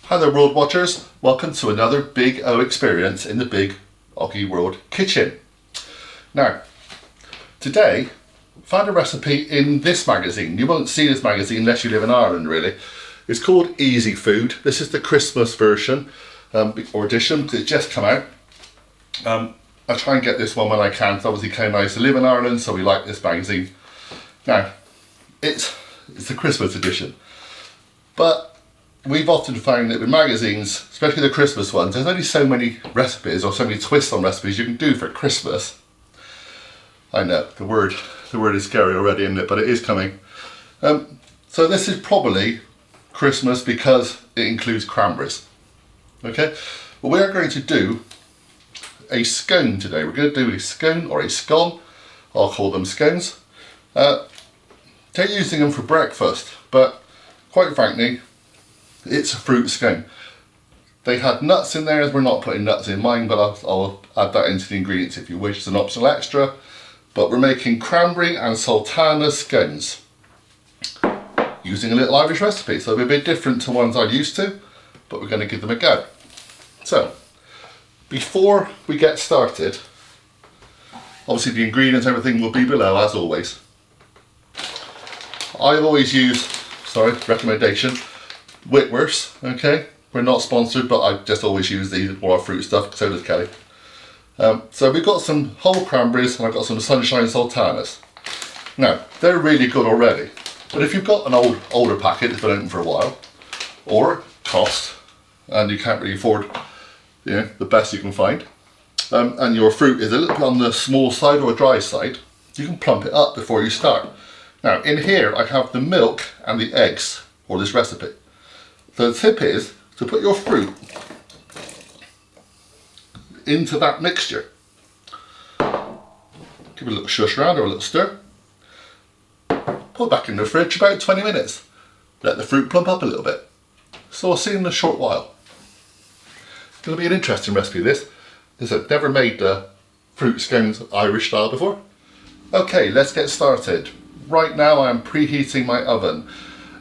Hi there world watchers, welcome to another Big O experience in the Big OGGIE World kitchen. Now, today I found a recipe in this magazine. You won't see this magazine unless you live in Ireland really. It's called Easy Food. This is the Christmas version or edition because it's just come out. I try and get this one when I can because obviously Kay and I used to live in Ireland, so we like this magazine. Now, it's the Christmas edition, but we've often found that with magazines, especially the Christmas ones, there's only so many recipes or so many twists on recipes you can do for Christmas. I know, the word is scary already, isn't it? But it is coming. So this is probably Christmas because it includes cranberries. Okay, well we are going to do a scone today. We're going to do a scone or a scone. I'll call them scones. They're using them for breakfast, but quite frankly, it's a fruit scone. They had nuts in theirs. We're not putting nuts in mine, but I'll add that into the ingredients if you wish. It's an optional extra. But we're making cranberry and sultanas scones using a little Irish recipe. So they'll be a bit different to ones I'm used to, but we're going to give them a go. So, before we get started, obviously the ingredients and everything will be below as always. I've always used, recommendation, Whitworth's, okay? We're not sponsored, but I just always use these for our fruit stuff, so does Kelly. So we've got some whole cranberries and I've got some sunshine sultanas. Now, they're really good already, but if you've got an older packet that's been open for a while, or cost, and you can't really afford the best you can find, and your fruit is a little bit on the small side or dry side, you can plump it up before you start. Now, in here I have the milk and the eggs for this recipe. So the tip is to put your fruit into that mixture. Give it a little shush around or a little stir. Put it back in the fridge about 20 minutes. Let the fruit plump up a little bit. So I'll see you in a short while. It's going to be an interesting recipe this. I've never made fruit scones Irish style before. Okay, let's get started. Right now I am preheating my oven.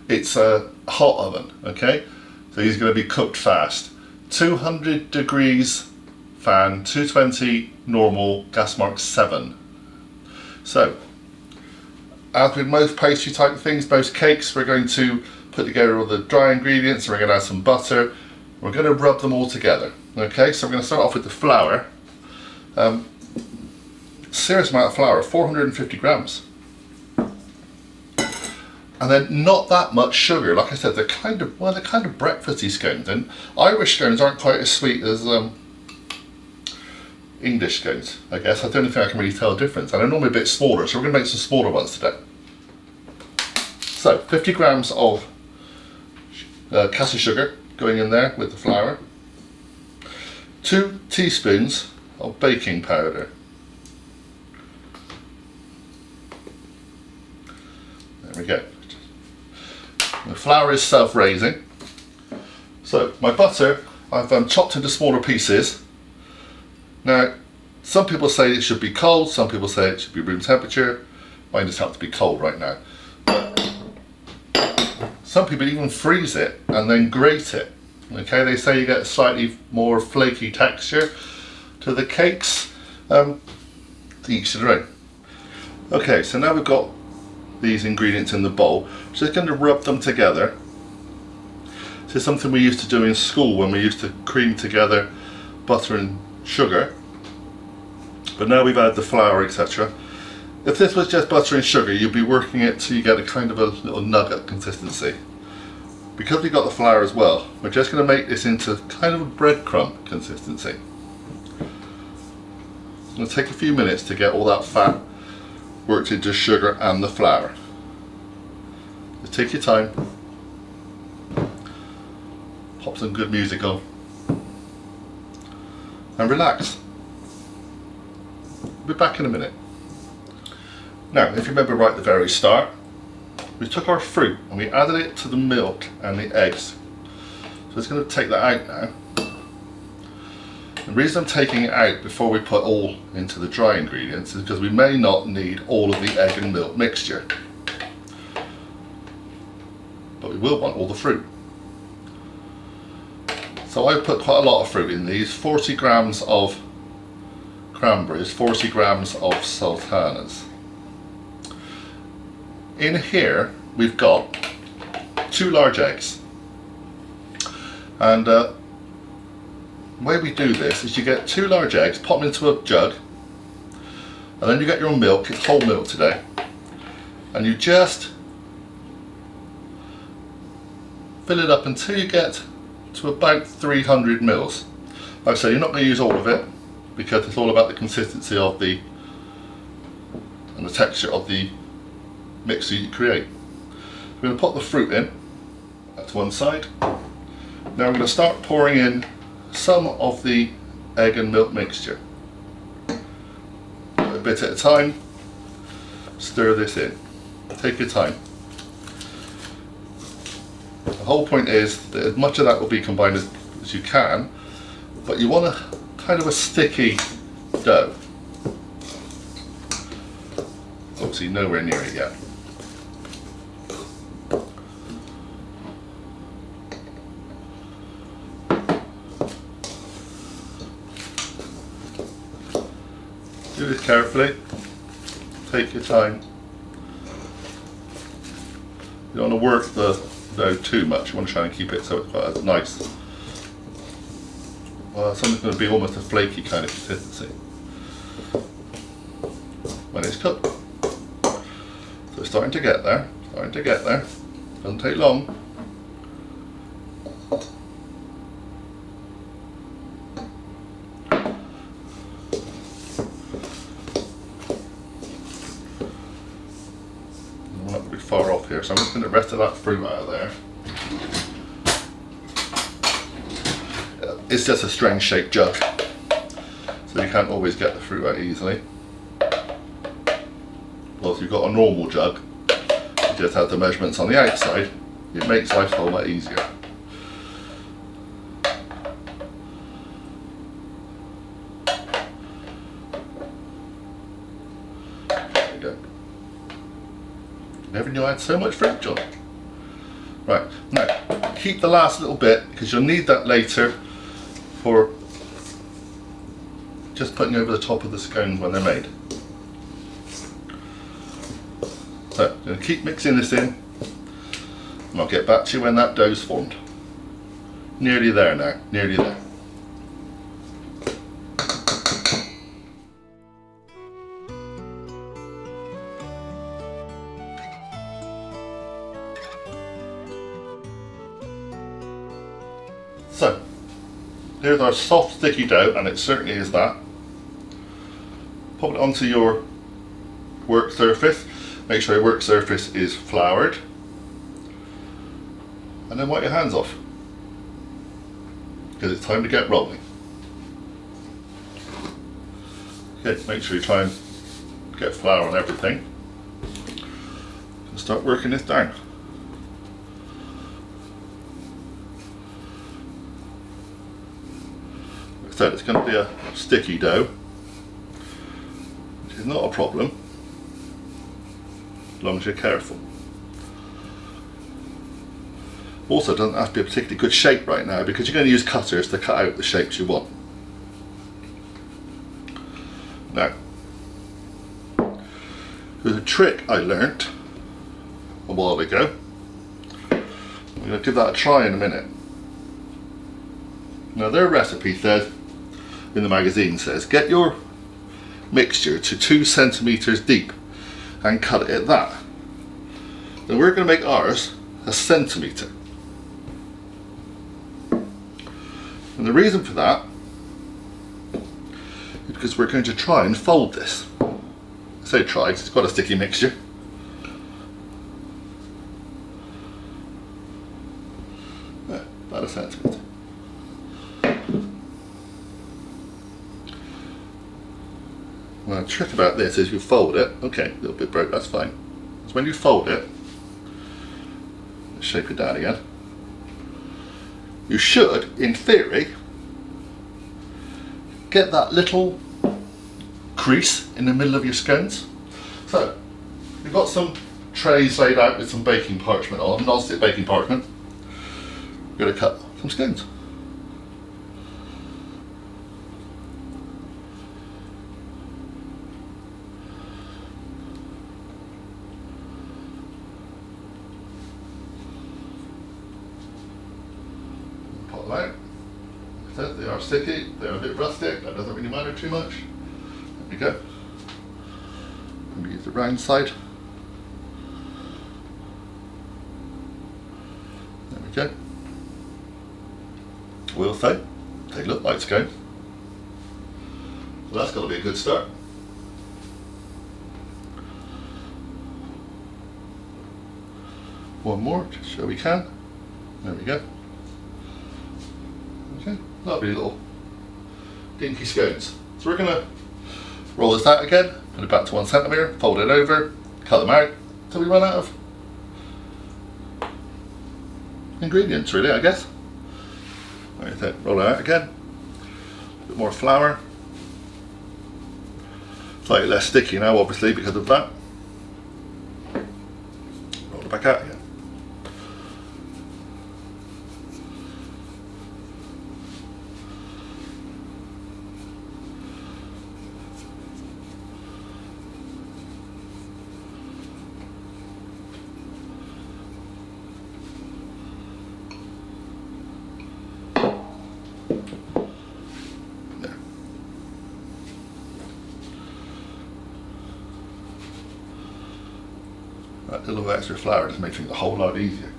It's a hot oven, okay? So these are going to be cooked fast. 200 degrees fan, 220 normal, gas mark 7. So, as with most pastry type things, most cakes, we're going to put together all the dry ingredients, and we're going to add some butter. We're going to rub them all together, okay? So we're going to start off with the flour. Serious amount of flour, 450 grams. And then not that much sugar. Like I said, they're kind of breakfasty scones, and Irish scones aren't quite as sweet as English scones, I guess. I don't think I can really tell the difference. And they're normally a bit smaller, so we're going to make some smaller ones today. So 50 grams of caster sugar going in there with the flour. 2 teaspoons of baking powder. There we go. The flour is self-raising. So my butter, I've chopped into smaller pieces. Now, some people say it should be cold, some people say it should be room temperature. Mine just happens to be cold right now. But some people even freeze it and then grate it. Okay, they say you get a slightly more flaky texture to the cakes. Each to their own. Okay, so now we've got these ingredients in the bowl. Just going to rub them together. This is something we used to do in school when we used to cream together butter and sugar, but now we've added the flour, etc. If this was just butter and sugar, you'd be working it till you get a kind of a little nugget consistency. Because we've got the flour as well, we're just going to make this into kind of a breadcrumb consistency. It's going to take a few minutes to get all that fat worked into sugar and the flour. Just take your time. Pop some good music on. And relax. We'll be back in a minute. Now, if you remember right at the very start, we took our fruit and we added it to the milk and the eggs. So it's going to take that out now. The reason I'm taking it out before we put all into the dry ingredients is because we may not need all of the egg and milk mixture. But we will want all the fruit. So I put quite a lot of fruit in these, 40 grams of cranberries, 40 grams of sultanas. In here we've got 2 large eggs, and the way we do this is you get 2 large eggs, pop them into a jug, and then you get your milk. It's whole milk today, and you just fill it up until you get to about 300 mils. Like I say, you're not going to use all of it because it's all about the consistency of the and the texture of the mixture you create. We're going to put the fruit in. That's one side. Now we're going to start pouring in some of the egg and milk mixture. A bit at a time. Stir this in. Take your time. The whole point is that as much of that will be combined as you can, but you want a kind of a sticky dough. Obviously nowhere near it yet. Do this carefully. Take your time. You don't want to work the dough too much. You want to try and keep it so it's quite a nice. Something's going to be almost a flaky kind of consistency when it's cooked. So it's starting to get there. Starting to get there. Doesn't take long. Far off here, so I'm just going to rest of that fruit out of there. It's just a strange shaped jug, so you can't always get the fruit out easily. Well, if you've got a normal jug, you just have the measurements on the outside, it makes life a whole lot easier. There you go. Never knew I had so much fruit, John. Right, now keep the last little bit because you'll need that later for just putting over the top of the scones when they're made. So I'm going to keep mixing this in, and I'll get back to you when that dough's formed. Nearly there now, nearly there. So, here's our soft sticky dough, and it certainly is that. Pop it onto your work surface. Make sure your work surface is floured. And then wipe your hands off, because it's time to get rolling. Okay, make sure you try and get flour on everything. And start working this down. So it's going to be a sticky dough, which is not a problem as long as you're careful. Also, it doesn't have to be a particularly good shape right now because you're going to use cutters to cut out the shapes you want. Now, there's a trick I learnt a while ago. I'm going to give that a try in a minute. Now, their recipe says, in the magazine says, get your mixture to 2 centimeters deep and cut it at that. Then we're going to make ours a centimeter. And the reason for that is because we're going to try and fold this. I say try because it's got a sticky mixture. Yeah, about a centimeter. Well, the trick about this is you fold it. Okay, a little bit broke, that's fine. So when you fold it, shape it down again. You should, in theory, get that little crease in the middle of your scones. So, we've got some trays laid out with some baking parchment on, non-stick baking parchment. We're going to cut some scones. them out. They are sticky, they are a bit rustic, that doesn't really matter too much. There we go. Let me use the round side. There we go. We'll say, they look like scones. So that's got to be a good start. One more, just so we can. There we go. Okay, lovely little dinky scones. So we're going to roll this out again, put it back to 1 centimetre, fold it over, cut them out until we run out of ingredients, really, I guess. Right, roll it out again. A bit more flour. Slightly less sticky now, obviously, because of that. Roll it back out again. That little extra flour just makes things a whole lot easier.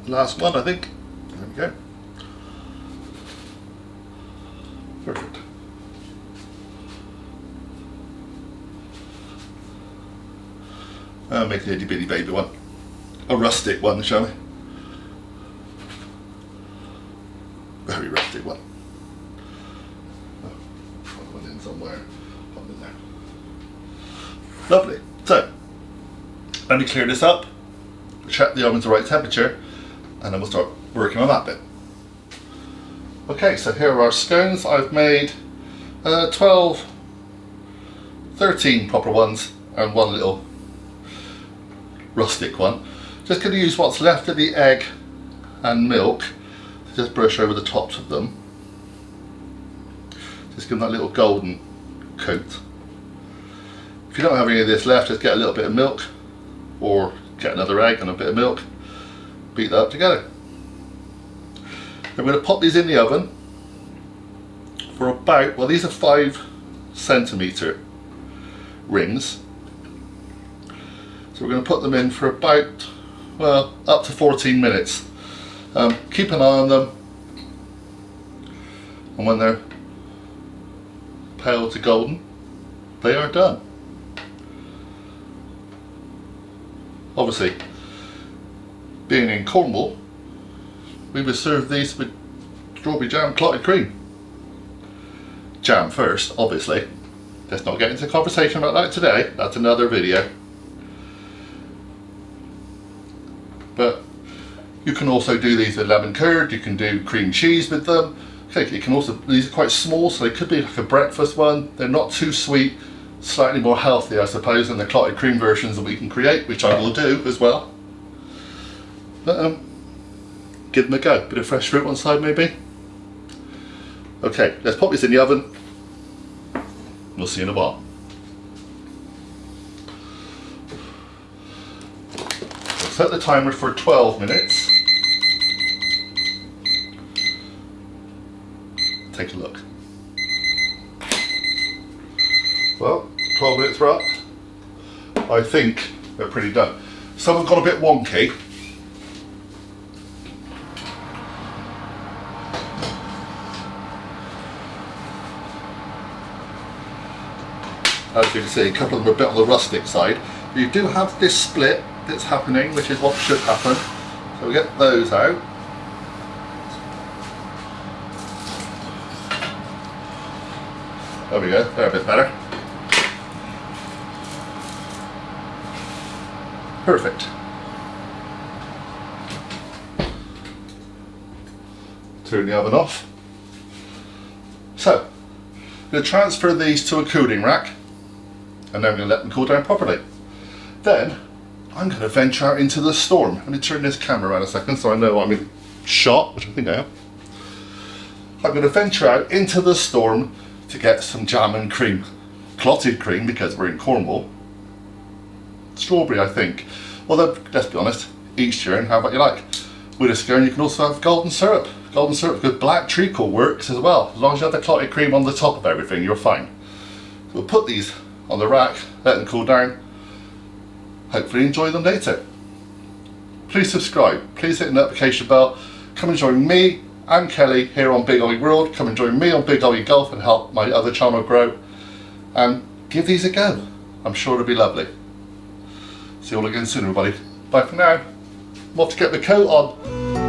Last one, I think. There we go. Perfect. I'll make the itty bitty baby one. A rustic one, shall we? Very rustic one. One in somewhere. One in there. Lovely. So, let me clear this up, check the oven's the right temperature, and then we'll start working on that bit. Okay, so here are our scones. I've made 12, 13 proper ones and one little rustic one. Just going to use what's left of the egg and milk to just brush over the tops of them. Just give them that little golden coat. If you don't have any of this left, just get a little bit of milk or get another egg and a bit of milk, beat that up together. I'm going to pop these in the oven for about, well, these are 5 centimetre rings. So we're going to put them in for about, well, up to 14 minutes. Keep an eye on them, and when they're pale to golden, they are done. Obviously, being in Cornwall, we would serve these with strawberry jam clotted cream. Jam first, obviously. Let's not get into a conversation about that today, that's another video. But you can also do these with lemon curd, you can do cream cheese with them. Okay, you can also, these are quite small, so they could be like a breakfast one. They're not too sweet, slightly more healthy, I suppose, than the clotted cream versions that we can create, which I will do as well. But give them a go. Bit of fresh fruit on side maybe. Okay, let's pop this in the oven. We'll see you in a while. We'll set the timer for 12 minutes. Take a look. Well, 12 minutes are up. I think they're pretty done. Some have got a bit wonky. As you can see, a couple of them are a bit on the rustic side. But you do have this split that's happening, which is what should happen. So we get those out. There we go, they're a bit better. Perfect. Turn the oven off. So, I'm going to transfer these to a cooling rack, and then I'm going to let them cool down properly. Then, I'm going to venture out into the storm. Let me turn this camera around a second so I know I'm in shot, which I think I am. I'm going to venture out into the storm to get some jam and cream. Clotted cream, because we're in Cornwall. strawberry, I think. Although, let's be honest, each your own, how about you like. With a scone you can also have golden syrup. Golden syrup with black treacle works as well. As long as you have the clotted cream on the top of everything, you're fine. So we'll put these on the rack, let them cool down. Hopefully enjoy them later. Please subscribe, please hit the notification bell. Come and join me and Kelly here on Big Ogie World. Come and join me on Big Ogie Golf and help my other channel grow. And give these a go. I'm sure it'll be lovely. See you all again soon, everybody. Bye for now. I'm off to get the coat on.